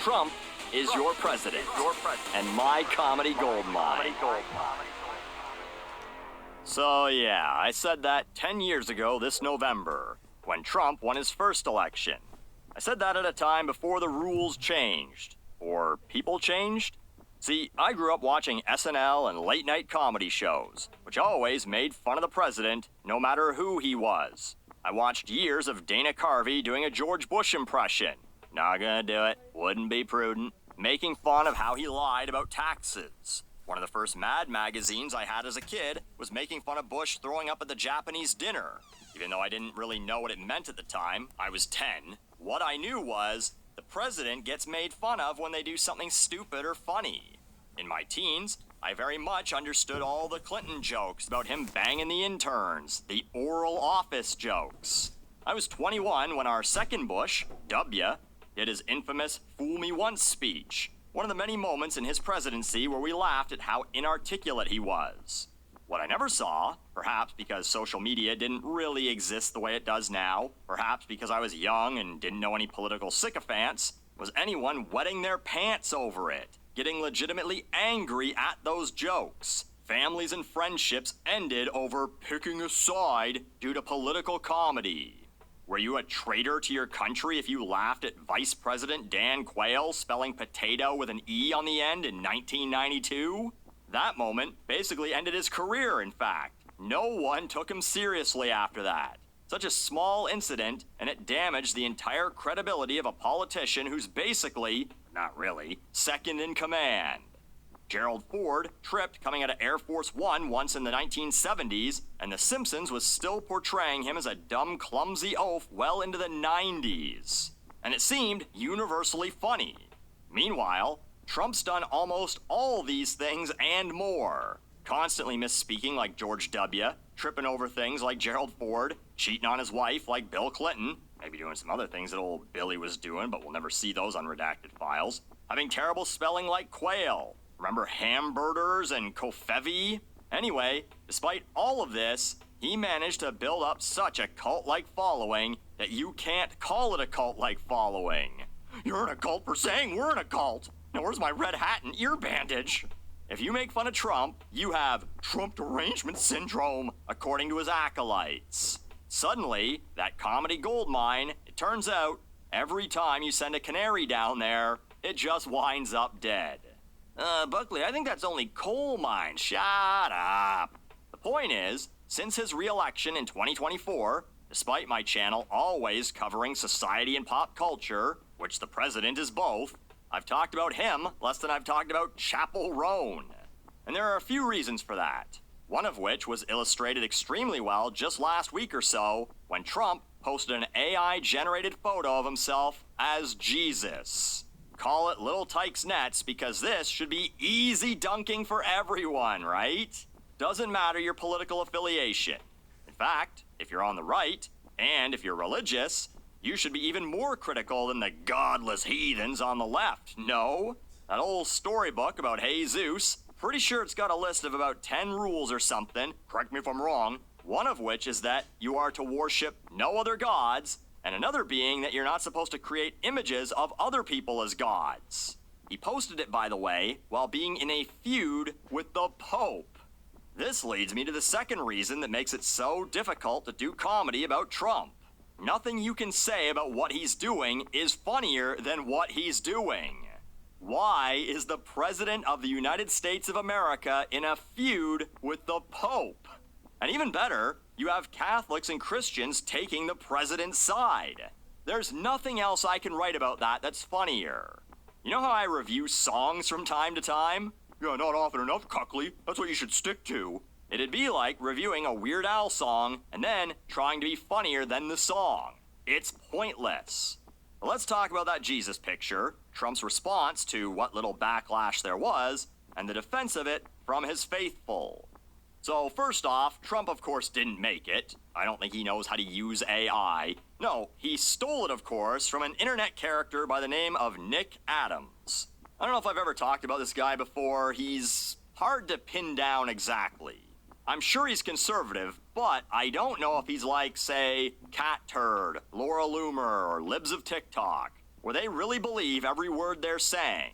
Trump is your president and my comedy goldmine. So yeah, I said that 10 years ago this November, when Trump won his first election. I said that at a time before the rules changed. Or people changed? See, I grew up watching SNL and late-night comedy shows, which always made fun of the president, no matter who he was. I watched years of Dana Carvey doing a George Bush impression. Not gonna do it, wouldn't be prudent. Making fun of how he lied about taxes. One of the first Mad magazines I had as a kid was making fun of Bush throwing up at the Japanese dinner. Even though I didn't really know what it meant at the time, I was 10. What I knew was, the president gets made fun of when they do something stupid or funny. In my teens, I very much understood all the Clinton jokes about him banging the interns, the oral office jokes. I was 21 when our second Bush, W, did his infamous Fool Me Once speech, one of the many moments in his presidency where we laughed at how inarticulate he was. What I never saw, perhaps because social media didn't really exist the way it does now, perhaps because I was young and didn't know any political sycophants, was anyone wetting their pants over it, getting legitimately angry at those jokes. Families and friendships ended over picking a side due to political comedy. Were you a traitor to your country if you laughed at Vice President Dan Quayle spelling potato with an E on the end in 1992? That moment basically ended his career, in fact. No one took him seriously after that. Such a small incident, and it damaged the entire credibility of a politician who's basically, not really, second in command. Gerald Ford tripped coming out of Air Force One once in the 1970s, and The Simpsons was still portraying him as a dumb, clumsy oaf well into the 90s. And it seemed universally funny. Meanwhile, Trump's done almost all these things and more. Constantly misspeaking like George W., tripping over things like Gerald Ford, cheating on his wife like Bill Clinton, maybe doing some other things that old Billy was doing, but we'll never see those unredacted files. Having terrible spelling like Quayle. Remember hamburgers and kofevi? Anyway, despite all of this, he managed to build up such a cult-like following that you can't call it a cult-like following. You're in a cult for saying we're in a cult. Now where's my red hat and ear bandage? If you make fun of Trump, you have Trump derangement syndrome, according to his acolytes. Suddenly, that comedy goldmine, it turns out, every time you send a canary down there, it just winds up dead. Buckley, I think that's only coal mines. Shut up. The point is, since his re-election in 2024, despite my channel always covering society and pop culture, which the president is both, I've talked about him less than I've talked about Chapel Roan. And there are a few reasons for that. One of which was illustrated extremely well just last week or so when Trump posted an AI-generated photo of himself as Jesus. Call it Little Tykes Nets because this should be easy dunking for everyone, right? Doesn't matter your political affiliation. In fact, if you're on the right, and if you're religious, you should be even more critical than the godless heathens on the left, no? That old storybook about Jesus, pretty sure it's got a list of about 10 rules or something, correct me if I'm wrong, one of which is that you are to worship no other gods, and another being that you're not supposed to create images of other people as gods. He posted it, by the way, while being in a feud with the Pope. This leads me to the second reason that makes it so difficult to do comedy about Trump. Nothing you can say about what he's doing is funnier than what he's doing. Why is the President of the United States of America in a feud with the Pope? And even better, you have Catholics and Christians taking the president's side. There's nothing else I can write about that that's funnier. You know how I review songs from time to time? Yeah, not often enough, Cuckley. That's what you should stick to. It'd be like reviewing a Weird Al song and then trying to be funnier than the song. It's pointless. But let's talk about that Jesus picture, Trump's response to what little backlash there was, and the defense of it from his faithful. So first off, Trump of course didn't make it. I don't think he knows how to use AI. No, he stole it of course from an internet character by the name of Nick Adams. I don't know if I've ever talked about this guy before. He's hard to pin down exactly. I'm sure he's conservative, but I don't know if he's like, say, Cat Turd, Laura Loomer, or Libs of TikTok. where they really believe every word they're saying.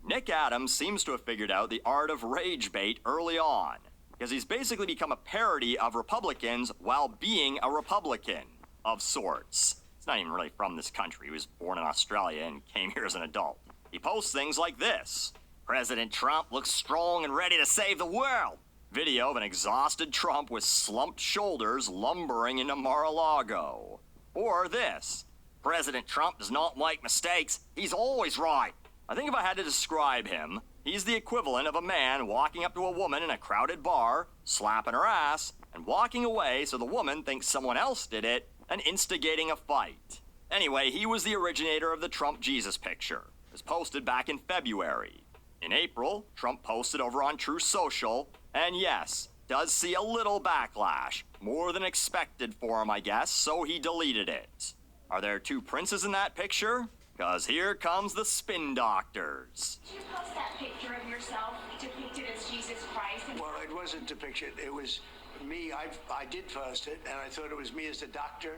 Nick Adams seems to have figured out the art of rage bait early on, because he's basically become a parody of Republicans while being a Republican, of sorts. He's not even really from this country. He was born in Australia and came here as an adult. He posts things like this: President Trump looks strong and ready to save the world. Video of an exhausted Trump with slumped shoulders lumbering into Mar-a-Lago. Or this: President Trump does not make mistakes. He's always right. I think if I had to describe him, he's the equivalent of a man walking up to a woman in a crowded bar, slapping her ass, and walking away so the woman thinks someone else did it, and instigating a fight. Anyway, he was the originator of the Trump Jesus picture. It was posted back in February. In April, Trump posted over on Truth Social, and yes, does see a little backlash. More than expected for him, I guess, so he deleted it. Are there two princes in that picture? Because here comes the spin doctors. Did you post that picture of yourself depicted as Jesus Christ? Well, it wasn't depicted. It was me. I did post it, and I thought it was me as a doctor,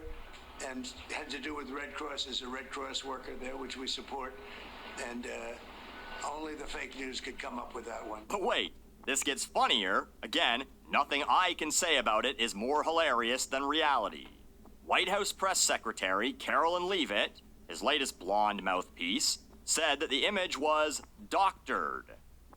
and it had to do with Red Cross, as a Red Cross worker there, which we support. And only the fake news could come up with that one. But wait, this gets funnier. Again, nothing I can say about it is more hilarious than reality. White House Press Secretary Carolyn Leavitt, his latest blonde mouthpiece, said that the image was doctored.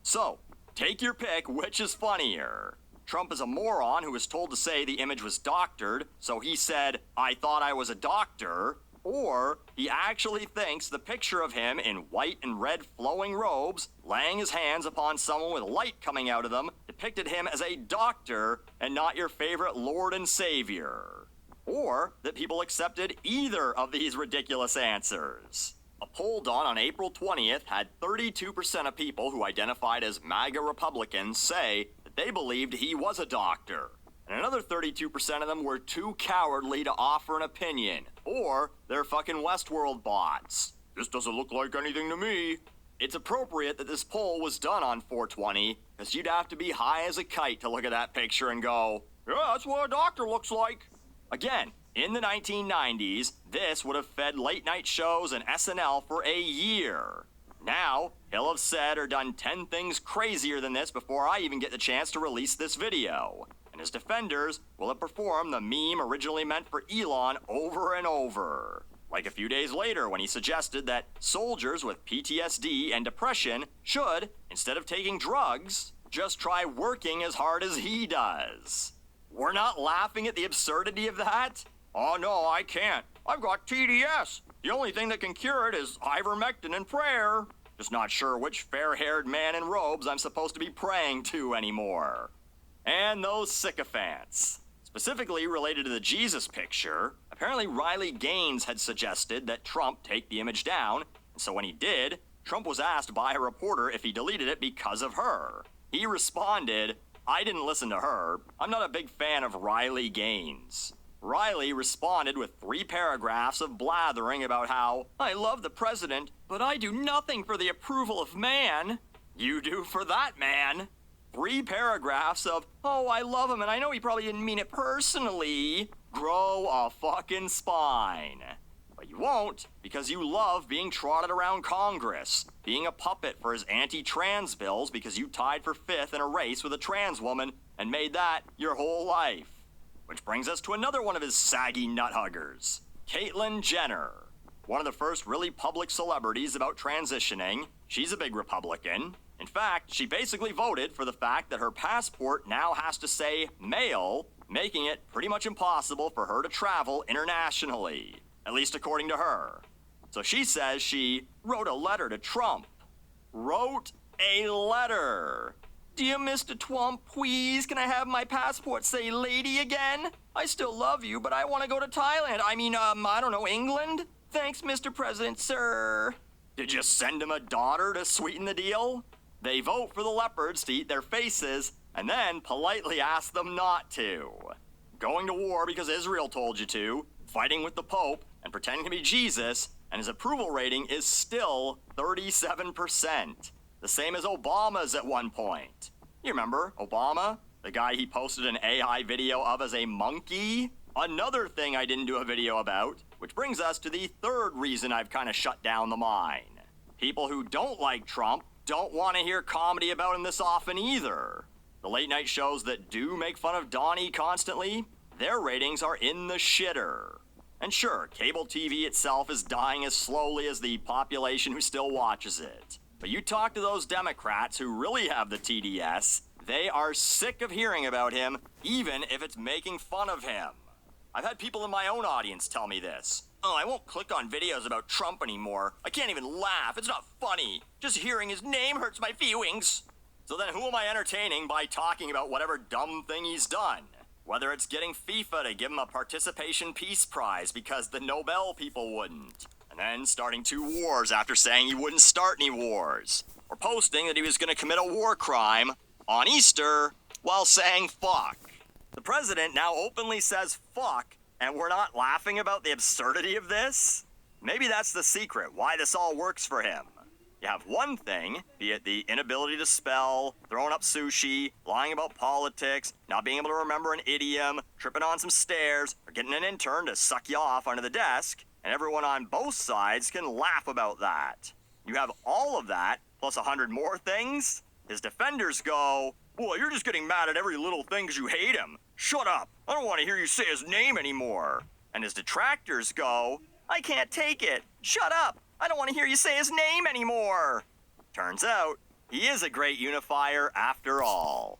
So, take your pick, which is funnier. Trump is a moron who was told to say the image was doctored, so he said, "I thought I was a doctor," or he actually thinks the picture of him in white and red flowing robes, laying his hands upon someone with light coming out of them, depicted him as a doctor and not your favorite Lord and Savior. Or that people accepted either of these ridiculous answers. A poll done on April 20th had 32% of people who identified as MAGA Republicans say that they believed he was a doctor. And another 32% of them were too cowardly to offer an opinion. Or they're fucking Westworld bots. This doesn't look like anything to me. It's appropriate that this poll was done on 420, because you'd have to be high as a kite to look at that picture and go, "Yeah, that's what a doctor looks like." Again, in the 1990s, this would have fed late-night shows and SNL for a year. Now, he'll have said or done 10 things crazier than this before I even get the chance to release this video. And his defenders will have performed the meme originally meant for Elon over and over. Like a few days later when he suggested that soldiers with PTSD and depression should, instead of taking drugs, just try working as hard as he does. We're not laughing at the absurdity of that? Oh no, I can't. I've got TDS. The only thing that can cure it is ivermectin and prayer. Just not sure which fair-haired man in robes I'm supposed to be praying to anymore. And those sycophants. Specifically related to the Jesus picture, apparently Riley Gaines had suggested that Trump take the image down, and so when he did, Trump was asked by a reporter if he deleted it because of her. He responded, "I didn't listen to her. I'm not a big fan of Riley Gaines." Riley responded with 3 paragraphs of blathering about how, "I love the president, but I do nothing for the approval of man." You do for that man. 3 paragraphs of, "Oh, I love him and I know he probably didn't mean it personally." Grow a fucking spine. But you won't, because you love being trotted around Congress, being a puppet for his anti-trans bills because you tied for 5th in a race with a trans woman and made that your whole life. Which brings us to another one of his saggy nut huggers, Caitlyn Jenner. One of the first really public celebrities about transitioning. She's a big Republican. In fact, she basically voted for the fact that her passport now has to say male, making it pretty much impossible for her to travel internationally, at least according to her. So she says she wrote a letter to Trump. Wrote a letter. "Dear Mr. Trump, please, can I have my passport say lady again? I still love you, but I want to go to Thailand. I don't know, England? Thanks, Mr. President, sir." Did you send him a daughter to sweeten the deal? They vote for the leopards to eat their faces, and then politely ask them not to. Going to war because Israel told you to, fighting with the Pope, and pretending to be Jesus, and his approval rating is still 37%. The same as Obama's at one point. You remember Obama? The guy he posted an AI video of as a monkey? Another thing I didn't do a video about, Which brings us to the third reason I've kind of shut down the mine. People who don't like Trump don't want to hear comedy about him this often either. The late night shows that do make fun of Donnie constantly, their ratings are in the shitter. And sure, cable TV itself is dying as slowly as the population who still watches it. But you talk to those Democrats who really have the TDS, they are sick of hearing about him, even if it's making fun of him. I've had people in my own audience tell me this. Oh, I won't click on videos about Trump anymore. I can't even laugh. It's not funny. Just hearing his name hurts my feelings. So then who am I entertaining by talking about whatever dumb thing he's done? Whether it's getting FIFA to give him a participation peace prize because the Nobel people wouldn't. And then starting 2 wars after saying he wouldn't start any wars. Or posting that he was going to commit a war crime on Easter while saying fuck. The president now openly says fuck, and we're not laughing about the absurdity of this? Maybe that's the secret, why this all works for him. You have one thing, be it the inability to spell, throwing up sushi, lying about politics, not being able to remember an idiom, tripping on some stairs, or getting an intern to suck you off under the desk, and everyone on both sides can laugh about that. You have all of that, plus 100 more things. His defenders go, "Well, you're just getting mad at every little thing because you hate him. Shut up. I don't want to hear you say his name anymore." And his detractors go, "I can't take it. Shut up. I don't want to hear you say his name anymore." Turns out, he is a great unifier after all.